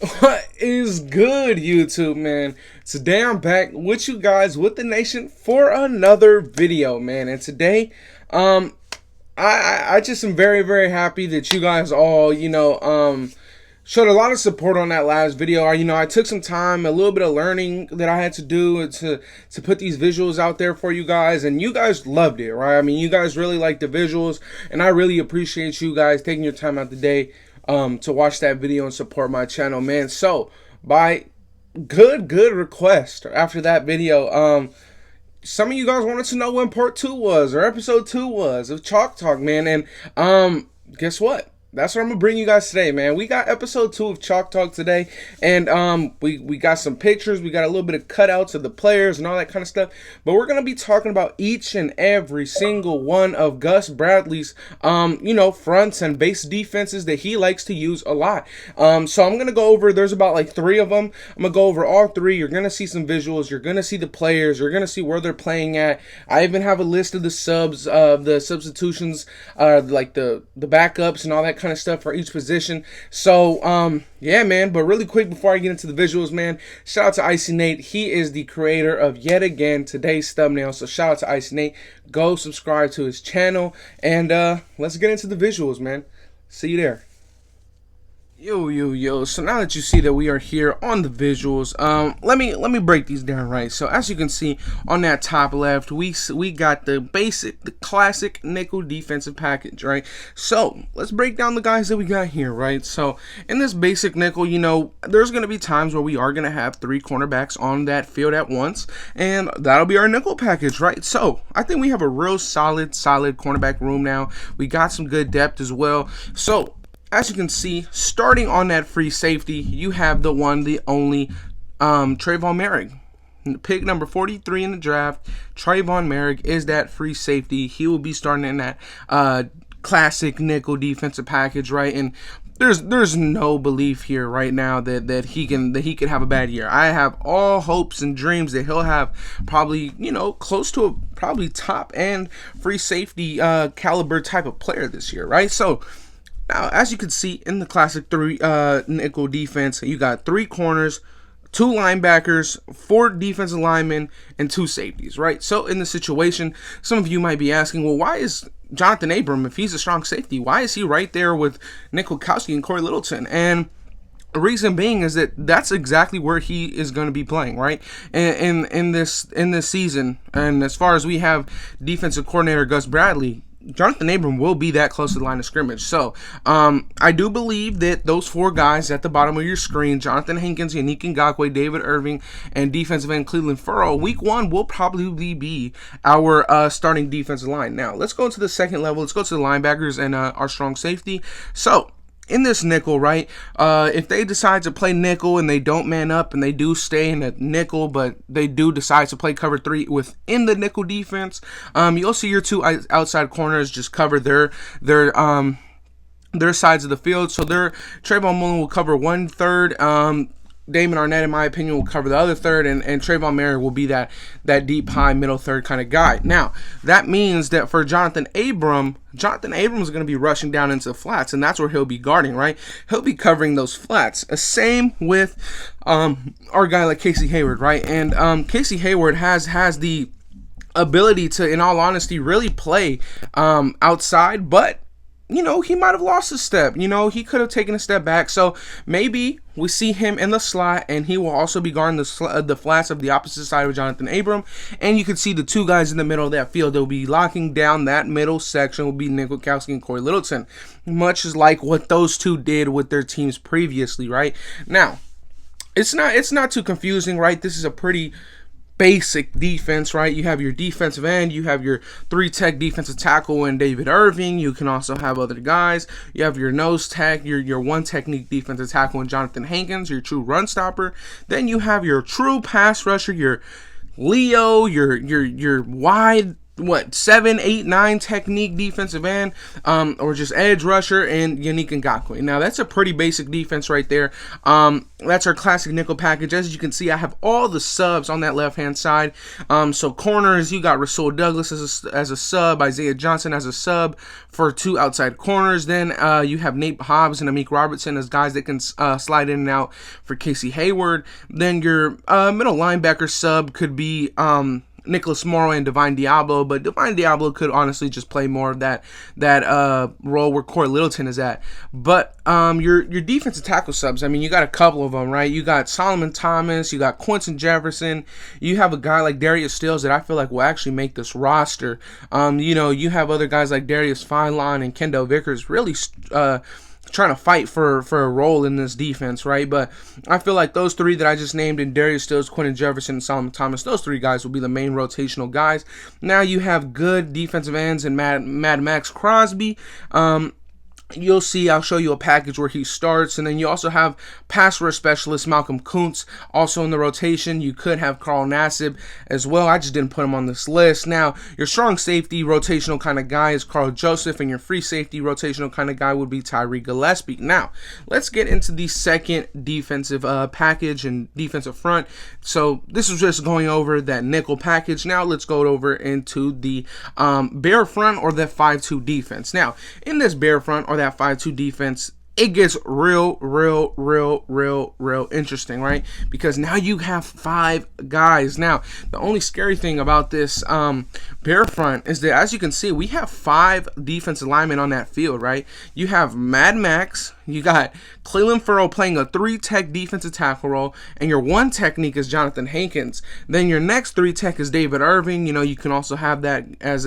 What is good, YouTube, man? Today I'm back with you guys, with the nation, for another video, man. And today, I just am very, very happy that you guys all, showed a lot of support on that last video. I took some time, a little bit of learning that I had to do to put these visuals out there for you guys, and you guys loved it, right? I mean, you guys really liked the visuals, and I really appreciate you guys taking your time out the day to watch that video and support my channel, man. So by good request after that video, some of you guys wanted to know when part 2 was, or episode 2 was of Chalk Talk, man. And guess what? That's what I'm gonna bring you guys today, man. We got episode 2 of Chalk Talk today, and we got some pictures, we got a little bit of cutouts of the players and all that kind of stuff. But we're gonna be talking about each and every single one of Gus Bradley's fronts and base defenses that he likes to use a lot. So I'm gonna go over, there's about like 3 of them. I'm gonna go over all 3. You're gonna see some visuals, you're gonna see the players, you're gonna see where they're playing at. I even have a list of the subs, the substitutions, like the backups and all that kind of stuff for each position. So yeah, man. But really quick before I get into the visuals, man, shout out to Icy Nate. He is the creator of yet again today's thumbnail, so shout out to Icy Nate. Go subscribe to his channel, and let's get into the visuals, man. See you there. Yo, so now that you see that we are here on the visuals, let me break these down, right? So as you can see on that top left, we got the classic nickel defensive package, right? So let's break down the guys that we got here, right? So in this basic nickel, there's going to be times where we are going to have 3 cornerbacks on that field at once, and that'll be our nickel package, right? So I think we have a real solid cornerback room now. We got some good depth as well. So as you can see, starting on that free safety, you have the one, the only, Trayvon Merrick. Pick number 43 in the draft. Trayvon Merrick is that free safety. He will be starting in that classic nickel defensive package, right? And there's no belief here right now that he could have a bad year. I have all hopes and dreams that he'll have probably, close to a probably top end free safety caliber type of player this year, right? So now, as you can see in the classic 3 nickel defense, you got 3 corners, 2 linebackers, 4 defensive linemen, and 2 safeties, right? So in the situation, some of you might be asking, well, why is Jonathan Abram, if he's a strong safety, why is he right there with Nick Kwiatkowski and Corey Littleton? And the reason being is that that's exactly where he is going to be playing, right? In this season, and as far as we have defensive coordinator Gus Bradley, Jonathan Abram will be that close to the line of scrimmage. So I do believe that those 4 guys at the bottom of your screen, Jonathan Hankins, Yannick Ngakoue, David Irving, and defensive end Cleveland Furrow, week 1 will probably be our starting defensive line. Now, let's go into the second level. Let's go to the linebackers and our strong safety. So in this nickel, right, if they decide to play nickel and they don't man up and they do stay in a nickel, but they do decide to play cover 3 within the nickel defense, you'll see your 2 outside corners just cover their sides of the field. So Trayvon Mullen will cover 1/3. Damon Arnett, in my opinion, will cover the other third, and Trayvon Merrick will be that deep, high, middle third kind of guy. Now, that means that for Jonathan Abram is going to be rushing down into the flats, and that's where he'll be guarding, right? He'll be covering those flats. Same with our guy like Casey Hayward, right? And Casey Hayward has the ability to, in all honesty, really play outside, but he might have lost a step. He could have taken a step back. So maybe we see him in the slot, and he will also be guarding the flats of the opposite side of Jonathan Abram. And you can see the 2 guys in the middle of that field. They'll be locking down that middle section. Will be Nick Kwiatkowski and Corey Littleton, much as like what those 2 did with their teams previously, right? Now, it's not too confusing, right? This is a pretty basic defense, right? You have your defensive end, you have your 3-tech defensive tackle and David Irving. You can also have other guys. You have your nose tech, your 1-technique defensive tackle and Jonathan Hankins, your true run stopper. Then you have your true pass rusher, your Leo, your wide what, 7, 8, 9 technique defensive end, or just edge rusher, and Yannick Ngakoue. Now that's a pretty basic defense right there. That's our classic nickel package. As you can see, I have all the subs on that left hand side. So corners, you got Rasul Douglas as a sub, Isaiah Johnson as a sub for 2 outside corners. Then you have Nate Hobbs and Amik Robertson as guys that can slide in and out for Casey Hayward. Then your middle linebacker sub could be Nicholas Morrow and Divine Diablo, but Divine Diablo could honestly just play more of that role where Corey Littleton is at. But your defensive tackle subs, I mean, you got a couple of them, right? You got Solomon Thomas, you got Quentin Jefferson, you have a guy like Darius Stills that I feel like will actually make this roster. You have other guys like Darius Feinlein and Kendall Vickers really trying to fight for a role in this defense, right? But I feel like those 3 that I just named, in Darius Stills, Quentin Jefferson, and Solomon Thomas, those 3 guys will be the main rotational guys. Now you have good defensive ends in Mad Max Crosby. You'll see, I'll show you a package where he starts, and then you also have pass rush specialist Malcolm Kuntz also in the rotation. You could have Carl Nassib as well. I just didn't put him on this list. Now, your strong safety rotational kind of guy is Carl Joseph, and your free safety rotational kind of guy would be Tyree Gillespie. Now, let's get into the second defensive package and defensive front. So this is just going over that nickel package. Now let's go over into the bear front, or the 5-2 defense. Now, in this bear front or that 5-2 defense, it gets real interesting, right? Because now you have 5 guys. Now, the only scary thing about this bear front is that, as you can see, we have 5 defensive linemen on that field, right? You have Mad Max, you got Cleveland Furrow playing a 3-tech defensive tackle role, and your 1 technique is Jonathan Hankins. Then your next 3-tech is David Irving. You can also have that as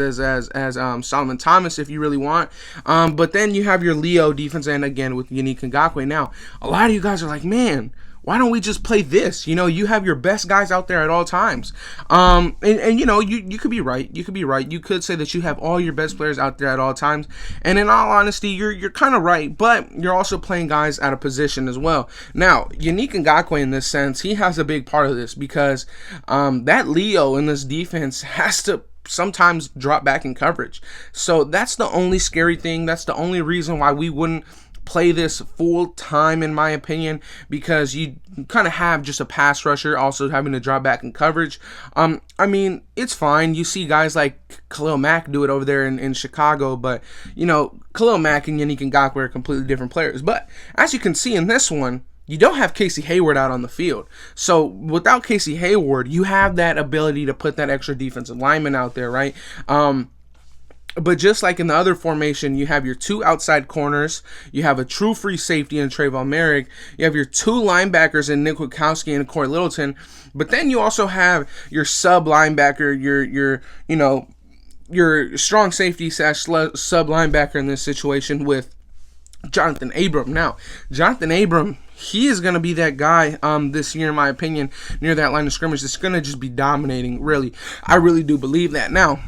Solomon Thomas if you really want. But then you have your Leo defense end again with Yannick Ngakoue. Now, a lot of you guys are like, man, why don't we just play this? You have your best guys out there at all times. You could be right. You could be right. You could say that you have all your best players out there at all times. And in all honesty, you're kind of right, but you're also playing guys out of position as well. Now, Yannick Ngakoue, in this sense, he has a big part of this, because that Leo in this defense has to sometimes drop back in coverage. So that's the only scary thing. That's the only reason why we wouldn't play this full time, in my opinion, because you kind of have just a pass rusher also having to drop back in coverage. I mean, it's fine. You see guys like Khalil Mack do it over there in Chicago, but Khalil Mack and Yannick Ngakoue are completely different players. But as you can see in this one, you don't have Casey Hayward out on the field. So without Casey Hayward, you have that ability to put that extra defensive lineman out there, right? But just like in the other formation, you have your 2 outside corners, you have a true free safety in Trayvon Merrick, you have your 2 linebackers in Nick Witkowski and Corey Littleton, but then you also have your sub linebacker, your strong safety / sub linebacker in this situation with Jonathan Abram. Now, Jonathan Abram, he is going to be that guy this year, in my opinion, near that line of scrimmage that's going to just be dominating, really. I really do believe that. Now,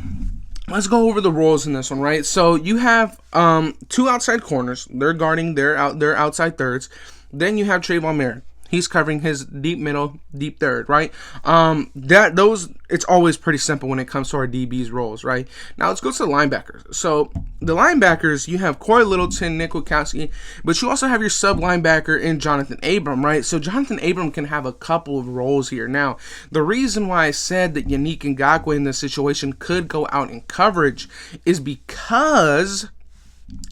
let's go over the roles in this one, right? So you have 2 outside corners. They're guarding their outside thirds. Then you have Trayvon Merrick. He's covering his deep middle, deep third, right? It's always pretty simple when it comes to our DB's roles, right? Now let's go to the linebackers. So the linebackers, you have Corey Littleton, Nick Witkowski, but you also have your sub linebacker in Jonathan Abram, right? So Jonathan Abram can have a couple of roles here. Now, the reason why I said that Yannick Ngakoue in this situation could go out in coverage is because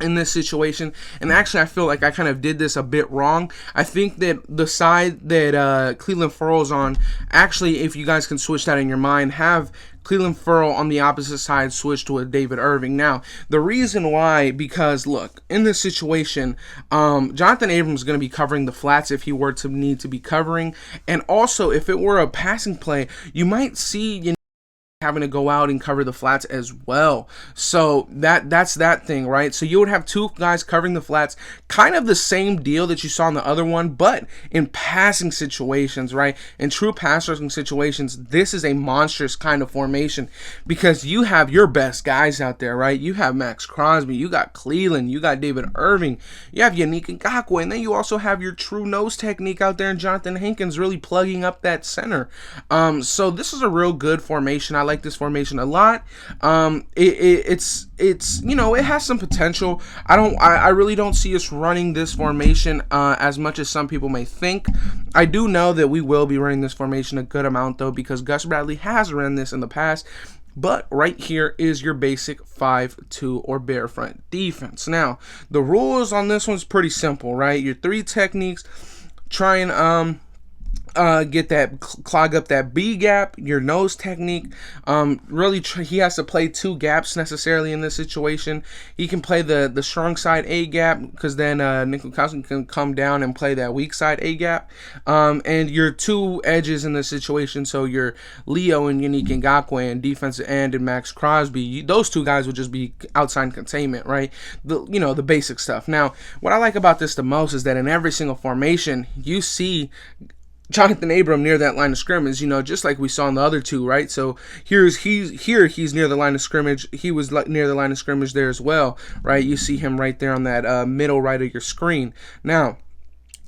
in this situation, and actually I feel like I kind of did this a bit wrong. I think that the side that Cleveland Furrow's on, actually, if you guys can switch that in your mind, have Cleveland Furrow on the opposite side switched to a David Irving. Now, the reason why, because look, in this situation, Jonathan Abrams is going to be covering the flats if he were to need to be covering, and also if it were a passing play, you might see having to go out and cover the flats as well. So that's that thing, right? So you would have 2 guys covering the flats, kind of the same deal that you saw in the other one, but in passing situations, right? In true pass rushing situations, this is a monstrous kind of formation because you have your best guys out there, right? You have Max Crosby, you got Cleveland, you got David Irving, you have Yannick Ngakoue, and then you also have your true nose technique out there and Jonathan Hankins really plugging up that center. So this is a real good formation. I like like this formation a lot. It's you know, it has some potential. I really don't see us running this formation as much as some people may think. I do know that we will be running this formation a good amount though, because Gus Bradley has run this in the past. But right here is your basic 5-2 or bear front defense. Now, the rules on this one's pretty simple, right? Your 3 techniques, try and get that, clog up that B gap, your nose technique. Really, he has to play 2 gaps necessarily in this situation. He can play the strong side A gap, because then Nikokowski can come down and play that weak side A gap. And your 2 edges in this situation, so your Leo and Yannick Ngakoue and defensive end and Max Crosby, those 2 guys would just be outside containment, right? The basic stuff. Now, what I like about this the most is that in every single formation, you see Jonathan Abram near that line of scrimmage, just like we saw in the other 2, right? So he's near the line of scrimmage. He was near the line of scrimmage there as well, right? You see him right there on that middle right of your screen. Now,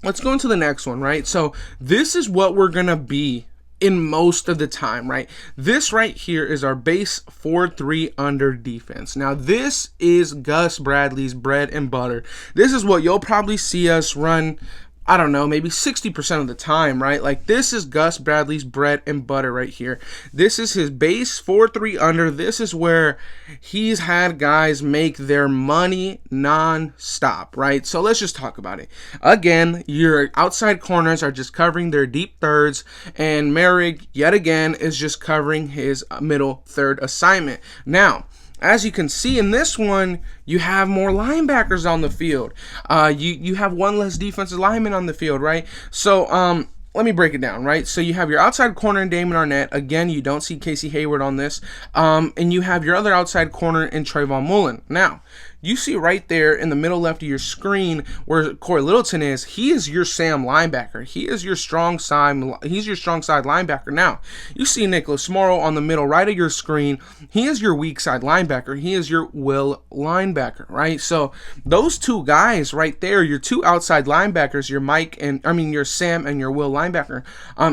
let's go into the next one, right? So this is what we're going to be in most of the time, right? This right here is our base 4-3 under defense. Now, this is Gus Bradley's bread and butter. This is what you'll probably see us run, I don't know, maybe 60% of the time, right? Like, this is Gus Bradley's bread and butter right here. This is his base 4-3 under. This is where he's had guys make their money non-stop, right? So let's just talk about it. Again, your outside corners are just covering their deep thirds, and Merrick, yet again, is just covering his middle third assignment. Now, as you can see in this one, you have more linebackers on the field. You have one less defensive lineman on the field, right? So, let me break it down, right? So you have your outside corner in Damon Arnett. Again, you don't see Casey Hayward on this. And you have your other outside corner in Trayvon Mullen. Now, you see right there in the middle left of your screen where Corey Littleton is. He is your Sam linebacker. He is your strong side. He's your strong side linebacker. Now, you see Nicholas Morrow on the middle right of your screen. He is your weak side linebacker. He is your will linebacker, right? So those 2 guys right there, your 2 outside linebackers, your Sam and your will linebacker.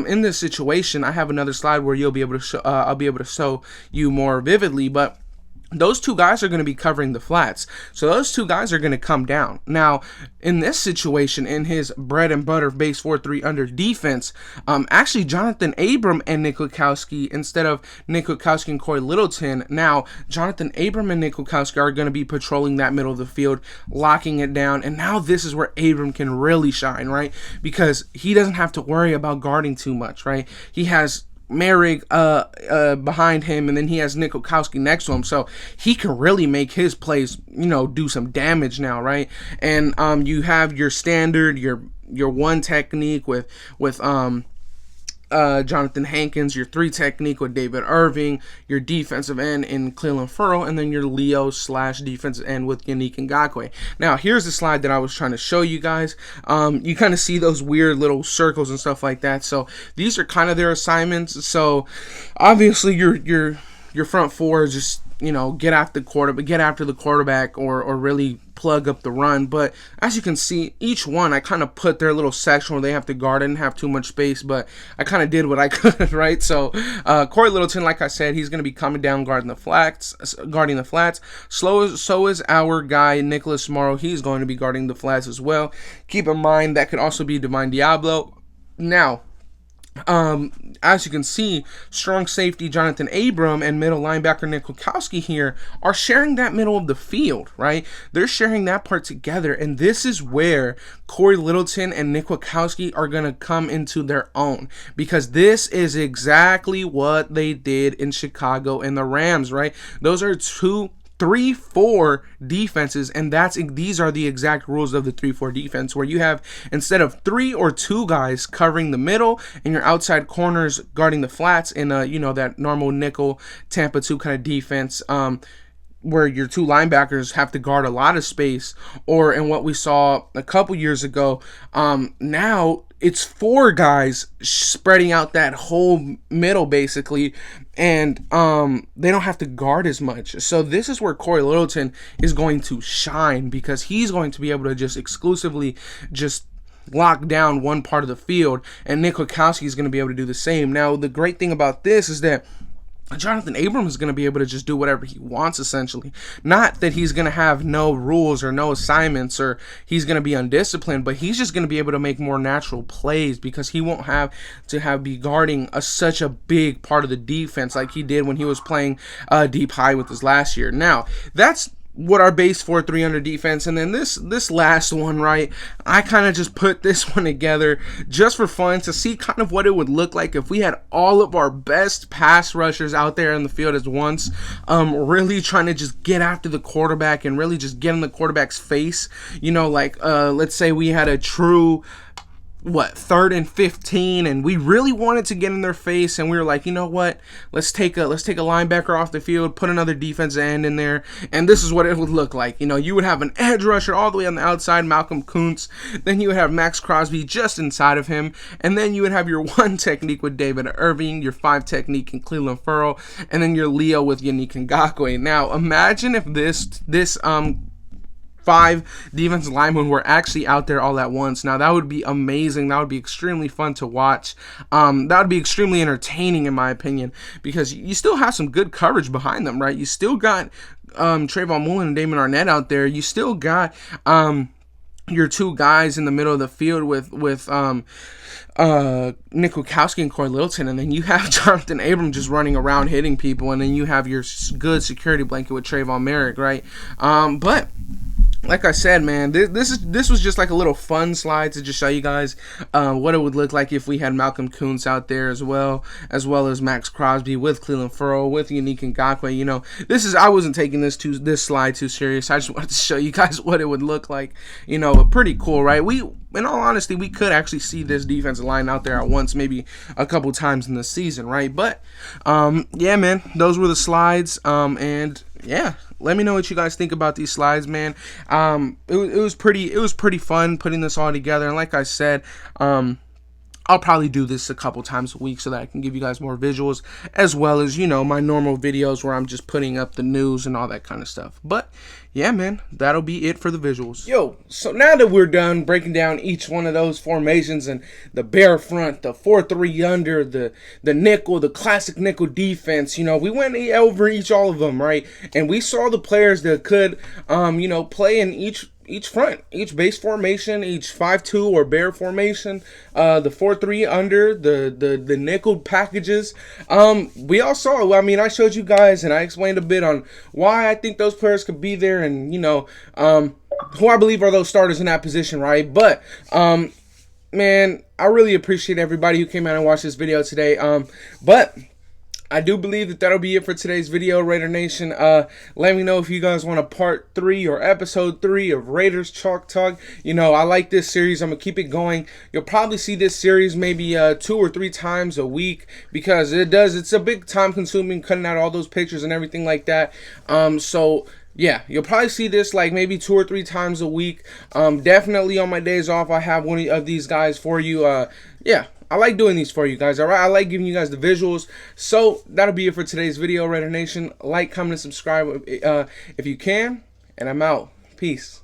In this situation, I have another slide where you'll be able to show, I'll be able to show you more vividly, but those 2 guys are going to be covering the flats. So those 2 guys are going to come down. Now, in this situation, in his bread and butter base 4-3 under defense, actually Jonathan Abram and Nikokowski instead of Nikokowski and Corey Littleton. Now, Jonathan Abram and Nikokowski are going to be patrolling that middle of the field, locking it down. And now this is where Abram can really shine, right? Because he doesn't have to worry about guarding too much, right? He has Merrick behind him, and then he has Nikokowski next to him, so he can really make his plays, do some damage now, right? And you have your standard, your 1 technique with Jonathan Hankins, your 3 technique with David Irving, your defensive end in Cleveland Furrow, and then your Leo / defensive end with Yannick Ngakoue. Now, here's the slide that I was trying to show you guys. You kind of see those weird little circles and stuff like that. So these are kind of their assignments. So obviously your front 4 is just, get after the quarterback or really plug up the run. But as you can see, each one I kind of put their little section where they have to guard. I didn't have too much space, but I kind of did what I could, right? So Corey Littleton, like I said, he's going to be coming down guarding the flats. So is our guy Nicholas Morrow. He's going to be guarding the flats as well. Keep in mind that could also be Divine Diablo. Now, as you can see, strong safety Jonathan Abram and middle linebacker Nikokowski here are sharing that middle of the field, right? They're sharing that part together, and this is where Corey Littleton and Nikokowski are going to come into their own, because this is exactly what they did in Chicago and the Rams, right? Those are 3-4 defenses, and these are the exact rules of the 3-4 defense, where you have, instead of 3 or 2 guys covering the middle and your outside corners guarding the flats in that normal nickel Tampa 2 kind of defense, where your 2 linebackers have to guard a lot of space, or in what we saw a couple years ago, now it's 4 guys spreading out that whole middle basically, and they don't have to guard as much. So this is where Corey Littleton is going to shine, because he's going to be able to just exclusively just lock down one part of the field, and Nikokowski is going to be able to do the same. Now, the great thing about this is that Jonathan Abram is going to be able to just do whatever he wants, essentially. Not that he's going to have no rules or no assignments or he's going to be undisciplined, but he's just going to be able to make more natural plays because he won't have to be guarding such a big part of the defense like he did when he was playing deep high with us last year. Now, that's what our base 4-3 under defense, and then this last one, right, I kind of just put this one together just for fun to see kind of what it would look like if we had all of our best pass rushers out there in the field at once, really trying to just get after the quarterback and really just get in the quarterback's face. You know, like let's say we had a true 3rd and 15, and we really wanted to get in their face, and we were like, you know what, let's take a linebacker off the field, put another defensive end in there, and this is what it would look like. You know, you would have an edge rusher all the way on the outside, Malcolm Kuntz, then you would have Max Crosby just inside of him, and then you would have your 1 technique with David Irving, your 5 technique in Cleveland Ferrell, and then your Leo with Yannick Ngakoue. Now imagine if this 5 defensive linemen were actually out there all at once. Now that would be amazing. That would be extremely fun to watch. That would be extremely entertaining in my opinion, because you still have some good coverage behind them, right? You still got Trayvon Mullen and Damon Arnett out there. You still got your 2 guys in the middle of the field with Nick Wachowski and Corey Littleton, and then you have Jonathan Abram just running around hitting people, and then you have your good security blanket with Trayvon Merrick, right? But like I said, man, this was just like a little fun slide to just show you guys what it would look like if we had Malcolm Kuntz out there as well as Max Crosby with Cleveland Ferrell, with Yannick Ngakoue. You know, I wasn't taking this slide too serious. I just wanted to show you guys what it would look like. You know, pretty cool, right? In all honesty, we could actually see this defensive line out there at once, maybe a couple times in the season, right? But yeah, man, those were the slides, and yeah, let me know what you guys think about these slides, man. It was pretty fun putting this all together, and like I said, I'll probably do this a couple times a week so that I can give you guys more visuals, as well as, you know, my normal videos where I'm just putting up the news and all that kind of stuff. But yeah, man, that'll be it for the visuals. Yo, so now that we're done breaking down each one of those formations and the bear front, the 4-3 under, the nickel, the classic nickel defense, you know, we went over all of them, right? And we saw the players that could, you know, play in each front, each base formation, each 5-2 or bear formation, the 4-3 under, the nickel packages. We all saw, I mean, I showed you guys and I explained a bit on why I think those players could be there, and, you know, who I believe are those starters in that position, right? But, man, I really appreciate everybody who came out and watched this video today. But I do believe that that'll be it for today's video, Raider Nation. Let me know if you guys want a part 3 or episode 3 of Raiders Chalk Talk. You know, I like this series. I'm going to keep it going. You'll probably see this series maybe 2 or 3 times a week, because it's a big time consuming cutting out all those pictures and everything like that. So yeah, you'll probably see this like maybe 2 or 3 times a week. Definitely on my days off, I have one of these guys for you. Yeah, I like doing these for you guys, all right? I like giving you guys the visuals. So that'll be it for today's video, Raider Nation. Like, comment, and subscribe if you can, and I'm out. Peace.